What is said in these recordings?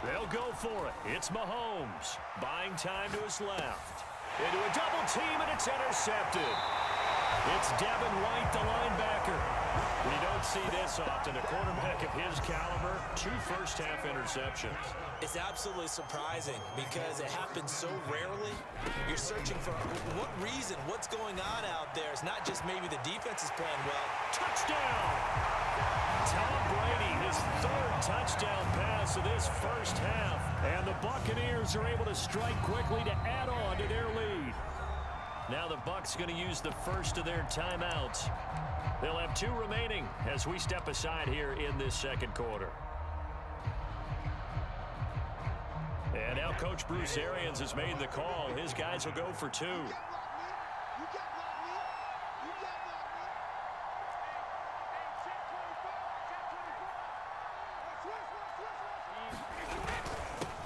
They'll go for it. It's Mahomes. Buying time to his left. Into a double team, and it's intercepted. It's Devin White, the linebacker. We don't see this often. A quarterback of his caliber, 2 first-half interceptions. It's absolutely surprising because it happens so rarely. You're searching for what reason, what's going on out there. It's not just maybe the defense is playing well. Touchdown! Tom Brady, his 3rd touchdown pass of this first half. And the Buccaneers are able to strike quickly to add on to their lead. Now the Bucs going to use the first of their timeouts. They'll have 2 remaining as we step aside here in this second quarter. And now Coach Bruce Arians has made the call. His guys will go for 2.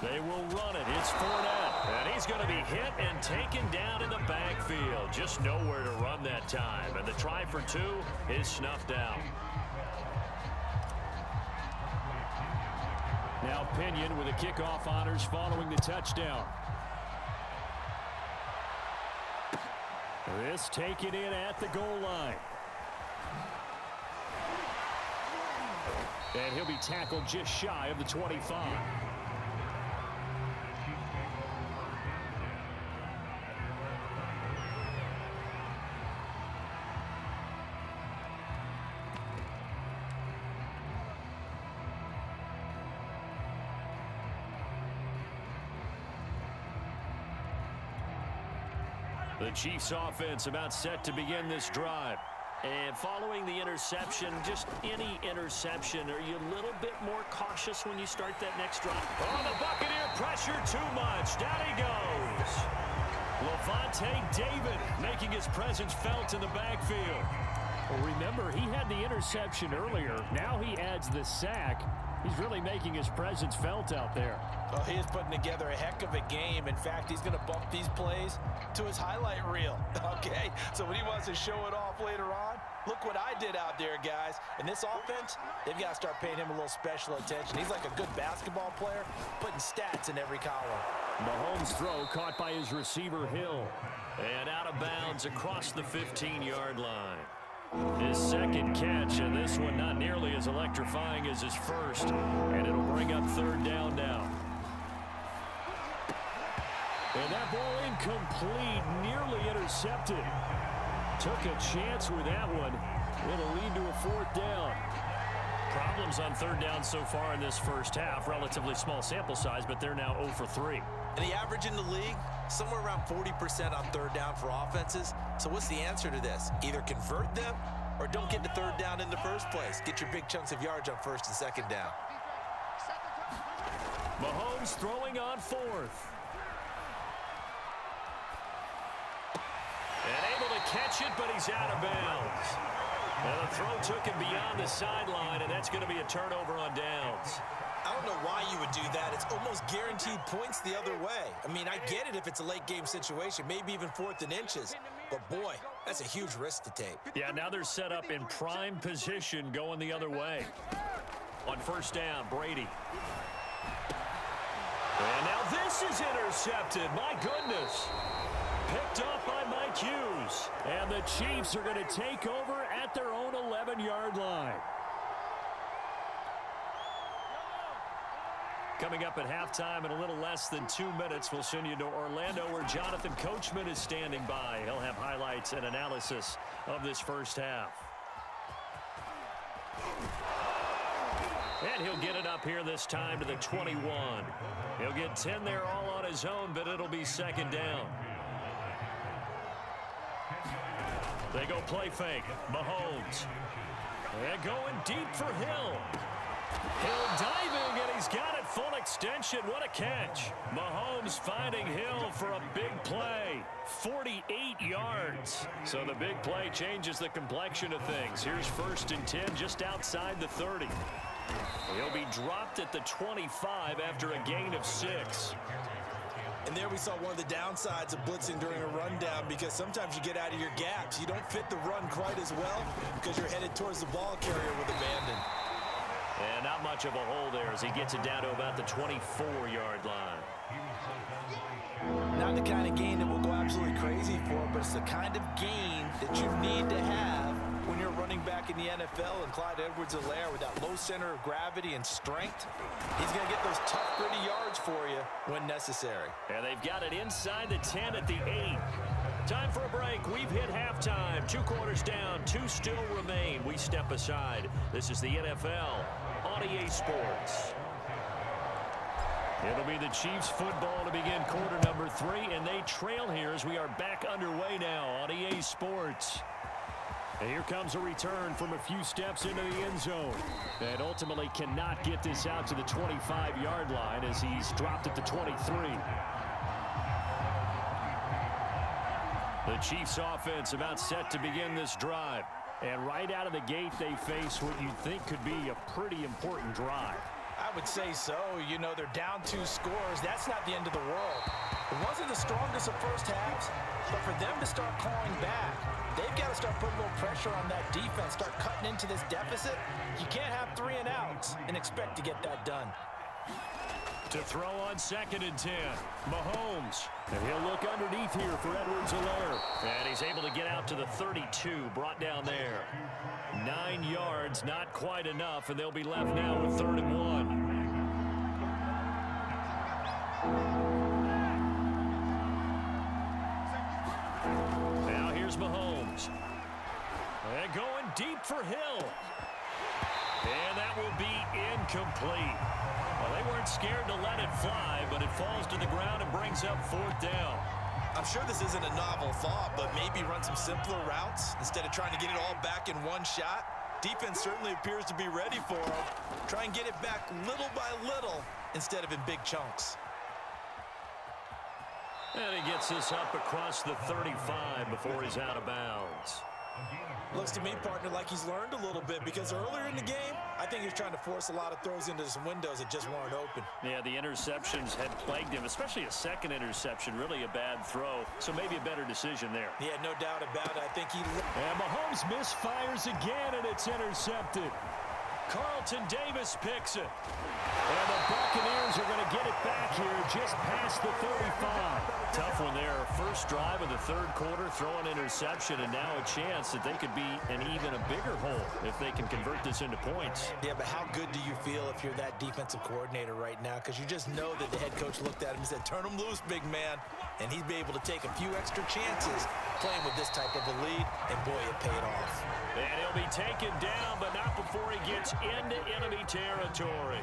They will run it. It's Fournette. And he's going to be hit and taken down in the backfield. Just nowhere to run that time. And the try for 2 is snuffed out. Now Pinion with the kickoff honors following the touchdown. This taken in at the goal line. And he'll be tackled just shy of the 25. The Chiefs offense about set to begin this drive. And following the interception, just any interception, are you a little bit more cautious when you start that next drive? Oh, the Buccaneer pressure too much. Down he goes. Levante David making his presence felt in the backfield. Well, remember, he had the interception earlier. Now he adds the sack. He's really making his presence felt out there. Well, he is putting together a heck of a game. In fact, he's going to bump these plays to his highlight reel. Okay, so when he wants to show it off later on, look what I did out there, guys. And this offense, they've got to start paying him a little special attention. He's like a good basketball player, putting stats in every column. Mahomes' throw caught by his receiver, Hill. And out of bounds across the 15-yard line. His second catch, and this one not nearly as electrifying as his first. And it'll bring up 3rd down now. And that ball incomplete, nearly intercepted. Took a chance with that one. It'll lead to a 4th down. Problems on 3rd down so far in this first half. Relatively small sample size, but they're now 0 for 3. And the average in the league, somewhere around 40% on 3rd down for offenses. So what's the answer to this? Either convert them or don't get to 3rd down in the first place. Get your big chunks of yards on 1st and 2nd down. Mahomes throwing on 4th. And able to catch it, but he's out of bounds. And the throw took him beyond the sideline, and that's going to be a turnover on downs. I don't know why you would do that. It's almost guaranteed points the other way. I mean, I get it if it's a late-game situation, maybe even 4th and inches. But, boy, that's a huge risk to take. Yeah, now they're set up in prime position going the other way. On 1st down, Brady. And now this is intercepted. My goodness. Picked off by Mike Hughes. And the Chiefs are going to take over at their own 11-yard line. Coming up at halftime in a little less than 2 minutes, we'll send you to Orlando where Jonathan Coachman is standing by. He'll have highlights and analysis of this first half. And he'll get it up here this time to the 21. He'll get 10 there all on his own, but it'll be 2nd down. They go play fake. Mahomes. And going deep for Hill. Hill diving, and he's got it full extension. What a catch. Mahomes finding Hill for a big play. 48 yards. So the big play changes the complexion of things. Here's 1st and 10 just outside the 30. He'll be dropped at the 25 after a gain of 6. And there we saw one of the downsides of blitzing during a rundown, because sometimes you get out of your gaps. You don't fit the run quite as well because you're headed towards the ball carrier with abandon. And not much of a hole there as he gets it down to about the 24-yard line. Not the kind of gain that we'll go absolutely crazy for, but it's the kind of gain that you need to have when you're running back in the NFL. And Clyde Edwards-Helaire, with that low center of gravity and strength, he's going to get those tough, gritty yards for you when necessary. And they've got it inside the 10 at the 8. Time for a break. We've hit halftime. 2 quarters down. 2 still remain. We step aside. This is the NFL on EA Sports. It'll be the Chiefs football to begin quarter number 3, and they trail here as we are back underway now on EA Sports. And here comes a return from a few steps into the end zone. And ultimately cannot get this out to the 25-yard line as he's dropped at the 23. The Chiefs offense about set to begin this drive. And right out of the gate, they face what you'd think could be a pretty important drive. I would say so. You know, they're down 2 scores. That's not the end of the world. It wasn't the strongest of first halves, but for them to start clawing back, they've got to start putting a little pressure on that defense, start cutting into this deficit. You can't have 3 and outs and expect to get that done. To throw on 2nd and 10, Mahomes. And he'll look underneath here for Edwards-Helaire. And he's able to get out to the 32, brought down there. 9 yards, not quite enough, and they'll be left now with 3rd and 1. Now here's Mahomes. And going deep for Hill. And that will be incomplete. Well, they weren't scared to let it fly, but it falls to the ground and brings up 4th down. I'm sure this isn't a novel thought, but maybe run some simpler routes instead of trying to get it all back in one shot. Defense certainly appears to be ready for him. Try and get it back little by little instead of in big chunks. And he gets this up across the 35 before he's out of bounds. Looks to me, partner, like he's learned a little bit, because earlier in the game, I think he was trying to force a lot of throws into some windows that just weren't open. Yeah, the interceptions had plagued him, especially a 2nd interception, really a bad throw. So maybe a better decision there. Yeah, no doubt about it. I think he... And Mahomes misfires again, and it's intercepted. Carlton Davis picks it. And the Buccaneers are going to get it back here just past the 35. Tough one there. First drive of the 3rd quarter, throw an interception, and now a chance that they could be an even a bigger hole if they can convert this into points. Yeah, but how good do you feel if you're that defensive coordinator right now? Because you just know that the head coach looked at him and said, turn him loose, big man. And he'd be able to take a few extra chances playing with this type of a lead, and boy, it paid off. And he'll be taken down, but not before he gets into enemy territory.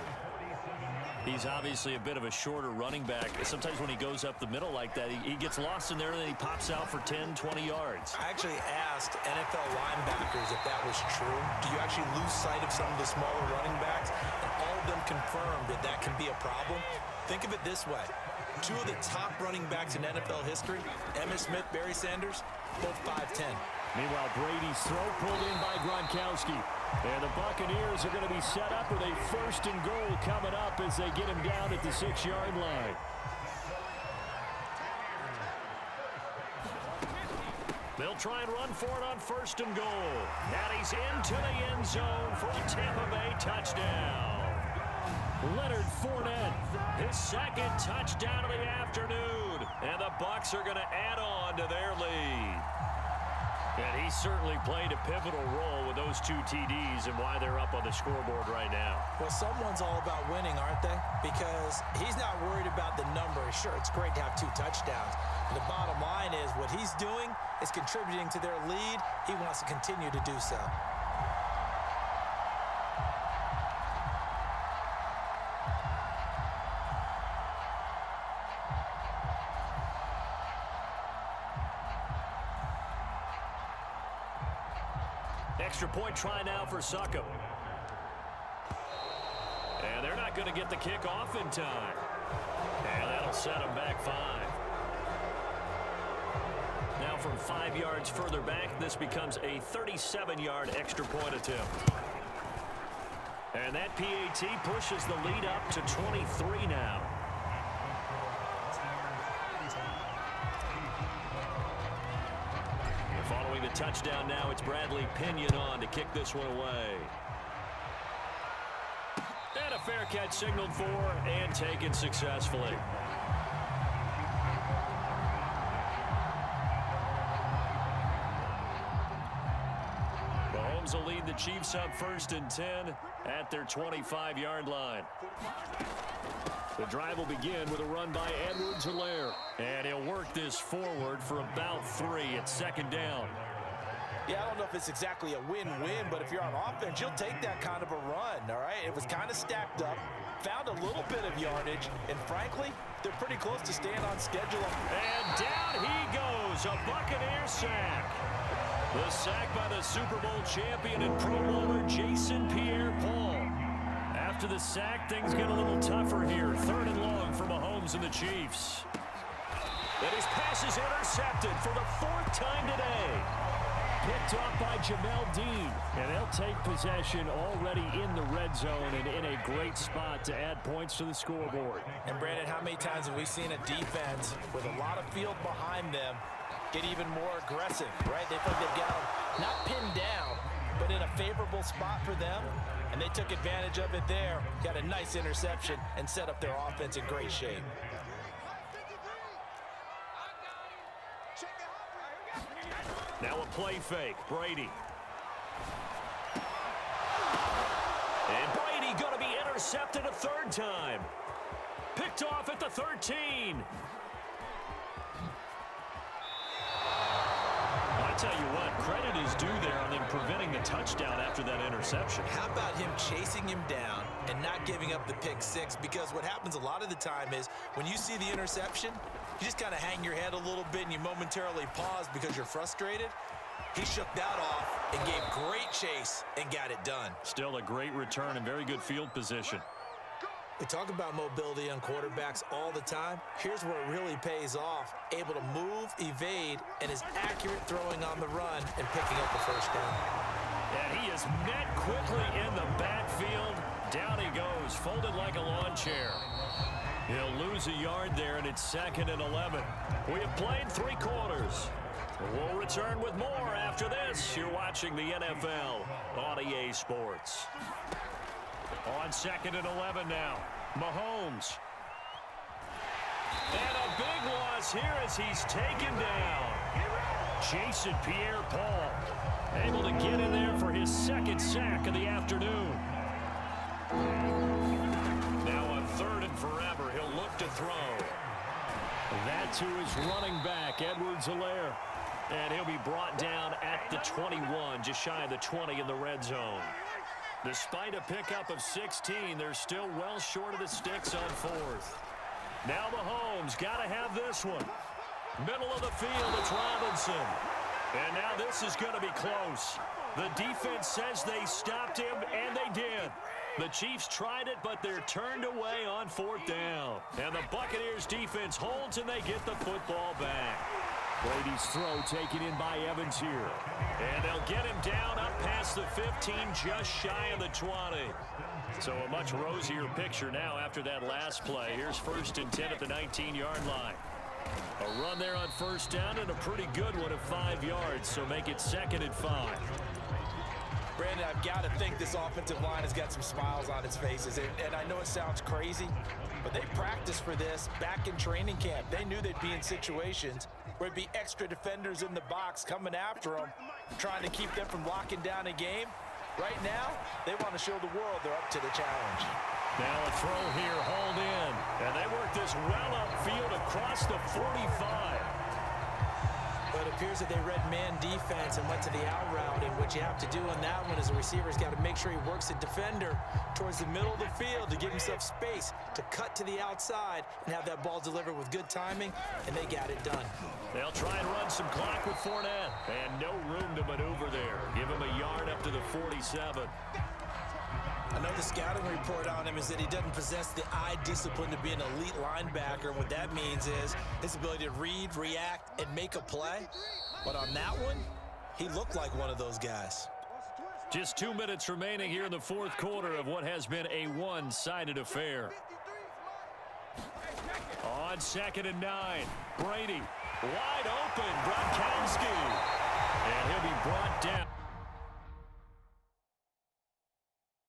He's obviously a bit of a shorter running back. Sometimes when he goes up the middle like that, he gets lost in there, and then he pops out for 10, 20 yards. I actually asked NFL linebackers if that was true. Do you actually lose sight of some of the smaller running backs? And all of them confirmed that that can be a problem. Think of it this way. 2 of the top running backs in NFL history, Emmitt Smith, Barry Sanders, both 5'10". Meanwhile, Brady's throw pulled in by Gronkowski. And the Buccaneers are going to be set up with a 1st and goal coming up as they get him down at the 6-yard line. They'll try and run for it on 1st and goal. And he's into the end zone for a Tampa Bay touchdown. Leonard Fournette, his 2nd touchdown of the afternoon. And the Bucs are going to add on to their lead. And he certainly played a pivotal role with those 2 TDs and why they're up on the scoreboard right now. Well, someone's all about winning, aren't they? Because he's not worried about the number. Sure, it's great to have 2 touchdowns. But the bottom line is what he's doing is contributing to their lead. He wants to continue to do so. Extra point try now for Succop. And they're not going to get the kick off in time. And that'll set them back 5. Now from 5 yards further back, this becomes a 37-yard extra point attempt. And that PAT pushes the lead up to 23 now. Following the touchdown now, it's Bradley Pinion on to kick this one away. And a fair catch signaled for and taken successfully. Mahomes will lead the Chiefs up 1st and 10 at their 25-yard line. The drive will begin with a run by Edwards-Helaire. And he'll work this forward for about 3 at 2nd down. Yeah, I don't know if it's exactly a win-win, but if you're on offense, you'll take that kind of a run, all right? It was kind of stacked up, found a little bit of yardage, and frankly, they're pretty close to staying on schedule. And down he goes, a Buccaneer sack. The sack by the Super Bowl champion and Pro Bowler Jason Pierre-Paul. After the sack, things get a little tougher here. 3rd and long for Mahomes and the Chiefs. And his pass is intercepted for the 4th time today. Picked off by Jamel Dean. And they'll take possession already in the red zone and in a great spot to add points to the scoreboard. And Brandon, how many times have we seen a defense with a lot of field behind them get even more aggressive, right? They think they've got them not pinned down, but in a favorable spot for them. And they took advantage of it there. Got a nice interception and set up their offense in great shape. Now a play fake. Brady. And Brady going to be intercepted a 3rd time. Picked off at the 13. I tell you what, credit is due there on them preventing the touchdown after that interception. How about him chasing him down and not giving up the pick 6? Because what happens a lot of the time is when you see the interception, you just kind of hang your head a little bit and you momentarily pause because you're frustrated. He shook that off and gave great chase and got it done. Still a great return and very good field position. We talk about mobility on quarterbacks all the time. Here's where it really pays off. Able to move, evade, and is accurate throwing on the run and picking up the 1st down. And he is met quickly in the backfield. Down he goes, folded like a lawn chair. He'll lose a yard there, and it's 2nd and 11. We have played 3 quarters. We'll return with more after this. You're watching the NFL on EA Sports. On 2nd and 11 now, Mahomes. And a big loss here as he's taken down. Jason Pierre-Paul able to get in there for his 2nd sack of the afternoon. Now on 3rd and forever, he'll look to throw. That to his running back, Edwards-Helaire. And he'll be brought down at the 21, just shy of the 20 in the red zone. Despite a pickup of 16, they're still well short of the sticks on 4th. Now Mahomes got to have this one. Middle of the field, it's Robinson. And now this is going to be close. The defense says they stopped him, and they did. The Chiefs tried it, but they're turned away on 4th down. And the Buccaneers defense holds, and they get the football back. Brady's throw taken in by Evans here. And they'll get him down up past the 15, just shy of the 20. So a much rosier picture now after that last play. Here's 1st and 10 at the 19-yard line. A run there on 1st down and a pretty good one of 5 yards, so make it 2nd and 5. Brandon, I've got to think this offensive line has got some smiles on its faces. And I know it sounds crazy, but they practiced for this back in training camp. They knew they'd be in situations where it'd be extra defenders in the box coming after them, trying to keep them from locking down a game. Right now, they want to show the world they're up to the challenge. Now a throw here, hauled in. And they work this well upfield across the 45. But it appears that they read man defense and went to the out route. And what you have to do on that one is the receiver's got to make sure he works the defender towards the middle of the field to give himself space to cut to the outside and have that ball delivered with good timing, and they got it done. They'll try and run some clock with Fournette. And no room to maneuver there. Give him a yard up to the 47. Another scouting report on him is that he doesn't possess the eye discipline to be an elite linebacker. And what that means is his ability to read, react, and make a play. But on that one, he looked like one of those guys. Just 2 minutes remaining here in the 4th quarter of what has been a one-sided affair. On 2nd and 9, Brady wide open, Gronkowski. And he'll be brought down.